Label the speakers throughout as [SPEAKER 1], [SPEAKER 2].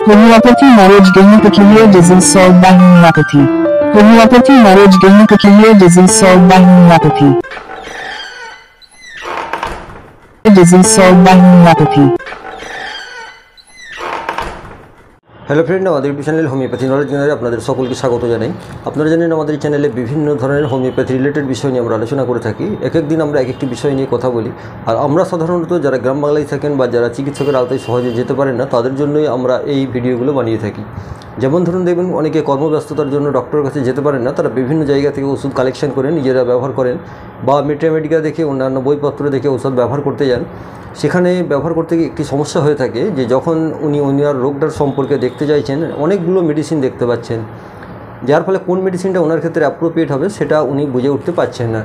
[SPEAKER 1] Homeopathy knowledge gain peculiar disease solved by homeopathy. Homeopathy knowledge gain peculiar disease solved by homeopathy. Disease solved by homeopathy.
[SPEAKER 2] Hello friend, আমাদের YouTube channel homeopathy knowledge গেইনারে আপনাদের সকলকে স্বাগত জানাই। আপনারা জানেন আমাদের চ্যানেলে বিভিন্ন ধরনের হোমিওপ্যাথি রিলেটেড বিষয় নিয়ে আমরা আলোচনা করে থাকি। এক এক দিন আমরা এক একটি বিষয় নিয়ে কথা বলি। আর আমরা সাধারণত যারা গ্রাম বাংলায় থাকেন বা যারা চিকিৎসকের আওতায় সহজে যেতে পারেন না, তাদের জন্যই আমরা এই ভিডিওগুলো বানিয়ে থাকি। যেমন ধরুন, দেখবেন অনেকে কর্মব্যস্ততার জন্য ডক্টরের কাছে যেতে পারেন না, তারা বিভিন্ন জায়গা থেকে ওষুধ কালেকশন করেন, নিজেরা ব্যবহার করেন, বা মেডিকা দেখে অন্যান্য বইপত্র দেখে ওষুধ ব্যবহার করতে যান। সেখানে ব্যবহার করতে গিয়ে একটি সমস্যা হয়ে থাকে যে যখন উনি ওনার রোগটার সম্পর্কে দেখতে চাইছেন, অনেকগুলো মেডিসিন দেখতে পাচ্ছেন, যার ফলে কোন মেডিসিনটা ওনার ক্ষেত্রে অ্যাপ্রোপ্রিয়েট হবে সেটা উনি বুঝে উঠতে পারছেন না।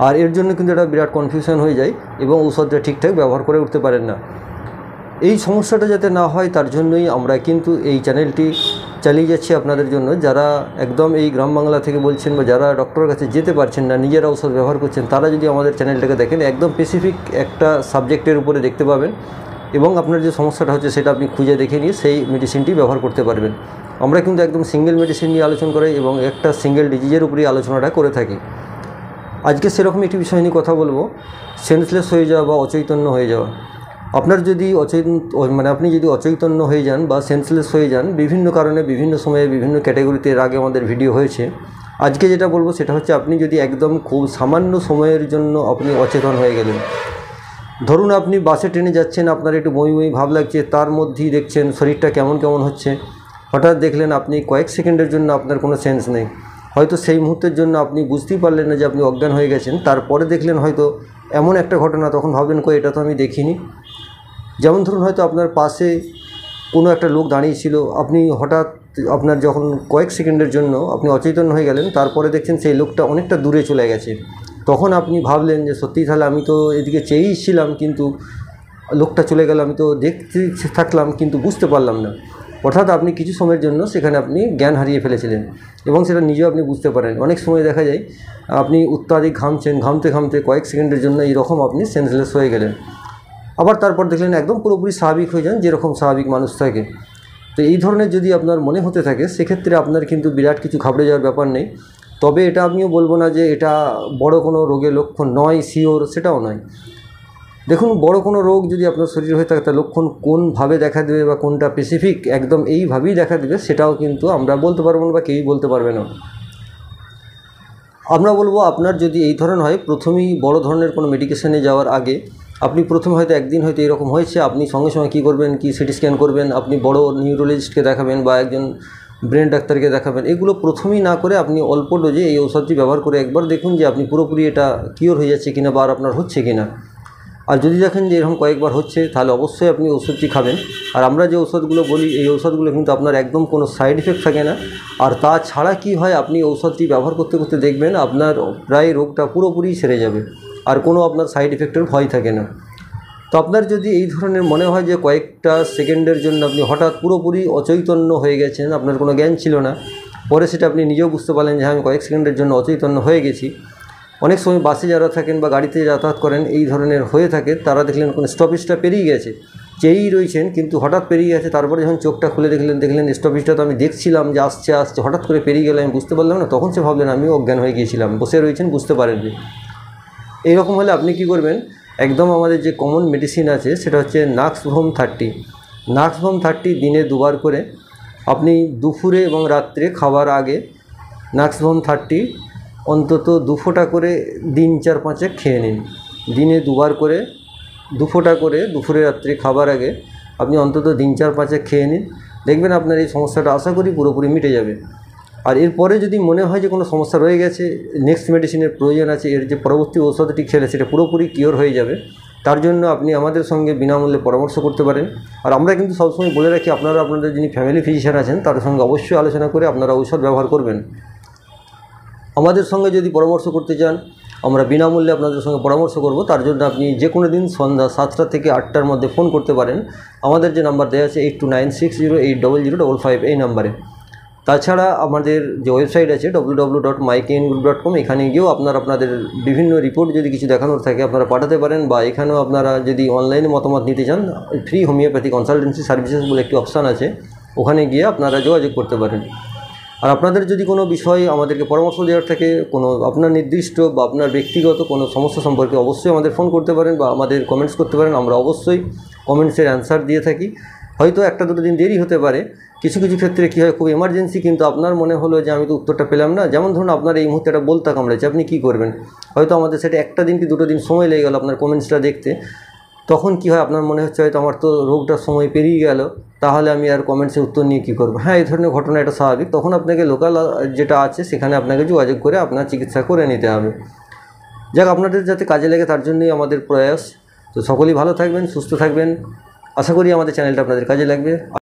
[SPEAKER 2] আর এর জন্য কিন্তু একটা বিরাট কনফিউশন হয়ে যায় এবং ঔষধটা ঠিকঠাক ব্যবহার করে উঠতে পারেন না। এই সমস্যাটা যাতে না হয় তার জন্যই আমরা কিন্তু এই চ্যানেলটি চালিয়ে যাচ্ছি আপনাদের জন্য। যারা একদম এই গ্রাম বাংলা থেকে বলছেন বা যারা ডক্টরের কাছে যেতে পারছেন না, নিজেরা ঔষধ ব্যবহার করছেন, তারা যদি আমাদের চ্যানেলটাকে দেখেন, একদম স্পেসিফিক একটা সাবজেক্টের উপরে দেখতে পাবেন এবং আপনার যে সমস্যাটা হচ্ছে সেটা আপনি খুঁজে দেখে নিয়ে সেই মেডিসিনটি ব্যবহার করতে পারবেন। আমরা কিন্তু একদম সিঙ্গেল মেডিসিন নিয়ে আলোচনা করি এবং একটা সিঙ্গেল ডিজিজের উপরেই আলোচনাটা করে থাকি। আজকে সেরকম একটি বিষয় নিয়ে কথা বলবো, সেন্সলেস হয়ে যাওয়া বা অচৈতন্য হয়ে যাওয়া। আপনার যদি আপনি যদি অচৈতন্য হয়ে যান বা সেন্সলেস হয়ে যান, বিভিন্ন কারণে বিভিন্ন সময়ে বিভিন্ন ক্যাটাগরিতে এর আগে আমাদের ভিডিও হয়েছে। আজকে যেটা বলবো সেটা হচ্ছে, আপনি যদি একদম খুব সামান্য সময়ের জন্য আপনি অচেতন হয়ে গেলেন। ধরুন আপনি বাসে ট্রেনে যাচ্ছেন, আপনার একটু বমি ভাব লাগছে, তার মধ্যেই দেখছেন শরীরটা কেমন কেমন হচ্ছে। হঠাৎ দেখলেন আপনি কয়েক সেকেন্ডের জন্য আপনার কোনো সেন্স নেই, হয়তো সেই মুহূর্তের জন্য আপনি বুঝতেই পারলেন না যে আপনি অজ্ঞান হয়ে গেছেন। তারপরে দেখলেন হয়তো এমন একটা ঘটনা, তখন ভাবলেন এটা তো আমি দেখিনি। যেমন ধরুন, হয়তো আপনার পাশে কোনো একটা লোক দাঁড়িয়েছিল, আপনি হঠাৎ আপনার যখন কয়েক সেকেন্ডের জন্য আপনি অচেতন হয়ে গেলেন, তারপরে দেখছেন সেই লোকটা অনেকটা দূরে চলে গেছে। তখন আপনি ভাবলেন যে সত্যিই তাহলে আমি তো এদিকে চেয়েই ছিলাম, কিন্তু লোকটা চলে গেল, আমি তো দেখতে থাকলাম কিন্তু বুঝতে পারলাম না। অর্থাৎ আপনি কিছু সময়ের জন্য সেখানে আপনি জ্ঞান হারিয়ে ফেলেছিলেন এবং সেটা নিজেও আপনি বুঝতে পারেন। অনেক সময় দেখা যায় আপনি অত্যাধিক ঘামছেন, ঘামতে ঘামতে কয়েক সেকেন্ডের জন্য এইরকম আপনি সেন্সলেস হয়ে গেলেন। আবার তারপর দেখলেন একদম পুরোপুরি স্বাভাবিক হয়ে যান, যেরকম স্বাভাবিক মানুষ থাকে। তো এই ধরনের যদি আপনার মনে হতে থাকে, সেক্ষেত্রে আপনার কিন্তু বিরাট কিছু ঘাবড়ে যাওয়ার ব্যাপার নেই। তবে এটা আমিও বলবো না যে এটা বড় কোনো রোগের লক্ষণ নয়, শিওর সেটাও নয়। দেখুন, বড় কোনো রোগ যদি আপনার শরীর হয়ে থাকে, তার লক্ষণ কোনভাবে দেখা দেবে বা কোনটা স্পেসিফিক একদম এইভাবেই দেখা দেবে সেটাও কিন্তু আমরা বলতে পারবো না বা কেউই বলতে পারবে না। আমরা বলবো, আপনার যদি এই ধরনের হয়, প্রথমেই বড় ধরনের কোনো মেডিকেশানে যাওয়ার আগে আপনি প্রথমে হয়তো একদিন হয়তো এরকম হয়েছে, আপনি সঙ্গে সঙ্গে কী করবেন, কি সিটি স্ক্যান করবেন, আপনি বড় নিউরোলজিস্টকে দেখাবেন বা একজন ব্রেন ডাক্তারকে দেখাবেন। এগুলো প্রথমেই না করে আপনি অল্প ডোজে এই ঔষধটি ব্যবহার করে একবার দেখুন যে আপনি পুরোপুরি এটা কিওর হয়ে যাচ্ছে কিনা বা আর আপনার হচ্ছে কিনা। আর যদি দেখেন যে এরকম কয়েকবার হচ্ছে, তাহলে অবশ্যই আপনি ওষুধটি খাবেন। আর আমরা যে ঔষধগুলো বলি, এই ঔষধগুলো কিন্তু আপনার একদম কোনো সাইড এফেক্ট থাকে না। আর তাছাড়া কি হয়, আপনি ঔষধটি ব্যবহার করতে করতে দেখবেন আপনার প্রায় রোগটা পুরোপুরি সেরে যাবে, আর কোনো আপনার সাইড এফেক্টের ভয় থাকে না। তো আপনার যদি এই ধরনের মনে হয় যে কয়েকটা সেকেন্ডের জন্য আপনি হঠাৎ পুরোপুরি অচৈতন্য হয়ে গেছেন, আপনার কোনো জ্ঞান ছিল না, পরে সেটা আপনি নিজেও বুঝতে পারলেন যে আমি কয়েক সেকেন্ডের জন্য অচৈতন্য হয়ে গেছি। অনেক সময় বাসে যারা থাকেন বা গাড়িতে যাতায়াত করেন, এই ধরনের হয়ে থাকে, তারা দেখলেন কোনো স্টপেজটা পেরিয়ে গেছে, চেয়েই রয়েছেন কিন্তু হঠাৎ পেরিয়ে গেছে। তারপরে যখন চোখটা খুলে দেখলেন স্টপেজটা তো আমি দেখছিলাম যে আসছে হঠাৎ করে পেরিয়ে গেলে আমি বুঝতে পারলাম না, তখন সে ভাবলেন আমিও অজ্ঞান হয়ে গিয়েছিলাম, বসে রয়েছেন বুঝতে পারেননি। এইরকম হলে আপনি কি করবেন, একদম আমাদের যে কমন মেডিসিন আছে সেটা হচ্ছে নাক্সভোম 30। নাক্সভোম 30 দিনে 2 বার করে, আপনি দুপুরে এবং রাত্রে খাবার আগে নাক্সভোম 30 অন্তত 2 ফোঁটা করে দিন 4-5 খেয়ে নিন। দিনে 2 বার করে 2 ফোঁটা করে দুপুরে রাত্রে খাবার আগে আপনি অন্তত দিন 4-5 খেয়ে নিন। দেখবেন আপনার এই সমস্যাটা আশা করি পুরোপুরি মিটে যাবে। আর এরপরে যদি মনে হয় যে কোনো সমস্যা রয়ে গেছে, নেক্সট মেডিসিনের প্রয়োজন আছে, এর যে পরবর্তী ঔষধটি খেলে সেটা পুরোপুরি কিওর হয়ে যাবে, তার জন্য আপনি আমাদের সঙ্গে বিনামূল্যে পরামর্শ করতে পারেন। আর আমরা কিন্তু সবসময় বলে রাখি, আপনারা আপনাদের যিনি ফ্যামিলি ফিজিশিয়ান আছেন তার সঙ্গে অবশ্যই আলোচনা করে আপনারা ঔষধ ব্যবহার করবেন। আমাদের সঙ্গে যদি পরামর্শ করতে চান, আমরা বিনামূল্যে আপনাদের সঙ্গে পরামর্শ করব। তার জন্য আপনি যে কোনো দিন সন্ধ্যা 7টা থেকে 8টার মধ্যে ফোন করতে পারেন। আমাদের যে নাম্বার দেওয়া আছে 8296080055 এই নাম্বারে। তাছাড়া আমাদের যে ওয়েবসাইট আছে www.mykngroup.com, এখানে গিয়েও আপনাদের বিভিন্ন রিপোর্ট যদি কিছু দেখানোর থাকে আপনারা পাঠাতে পারেন, বা এখানেও আপনারা যদি অনলাইনে মতামত নিতে চান, ফ্রি হোমিওপ্যাথি কনসালটেন্সি সার্ভিসেস বলে একটি অপশান আছে, ওখানে গিয়ে আপনারা যোগাযোগ করতে পারেন। আর আপনাদের যদি কোনো বিষয় আমাদেরকে পরামর্শ দেওয়ার থাকে, কোনো আপনার নির্দিষ্ট বা আপনার ব্যক্তিগত কোনো সমস্যা সম্পর্কে অবশ্যই আমাদের ফোন করতে পারেন বা আমাদের কমেন্টস করতে পারেন। আমরা অবশ্যই কমেন্টসের অ্যান্সার দিয়ে থাকি। হয়তো একটা দুটো দিন দেরি হতে পারে, কিছু কিছু ক্ষেত্রে কী হয়, খুব এমার্জেন্সি কিন্তু আপনার মনে হলো যে আমি তো উত্তরটা পেলাম না, যেমন ধরুন আপনার এই মুহূর্তে একটা বলতা কামড়েছে, আপনি কী করবেন, হয়তো আমাদের সেটা একটা দিন কি দুটো দিন সময় লেগে গেল আপনার কমেন্টসটা দেখতে। তখন কি হয়, আপনার মনে হচ্ছে হয়তো আমার তো রোগটার সময় পেরিয়ে গেল, তাহলে আমি আর কমেন্টসের উত্তর নিয়ে কী করবো। হ্যাঁ, এই ধরনের ঘটনা এটা স্বাভাবিক। তখন আপনাকে লোকাল যেটা আছে সেখানে আপনাকে যোগাযোগ করে আপনার চিকিৎসা করে নিতে হবে। যাক, আপনাদের যাতে কাজে লাগে তার জন্যই আমাদের প্রয়াস। তো সকলেই ভালো থাকবেন, সুস্থ থাকবেন। আশা করি আমাদের চ্যানেলটা আপনাদের কাজে লাগবে।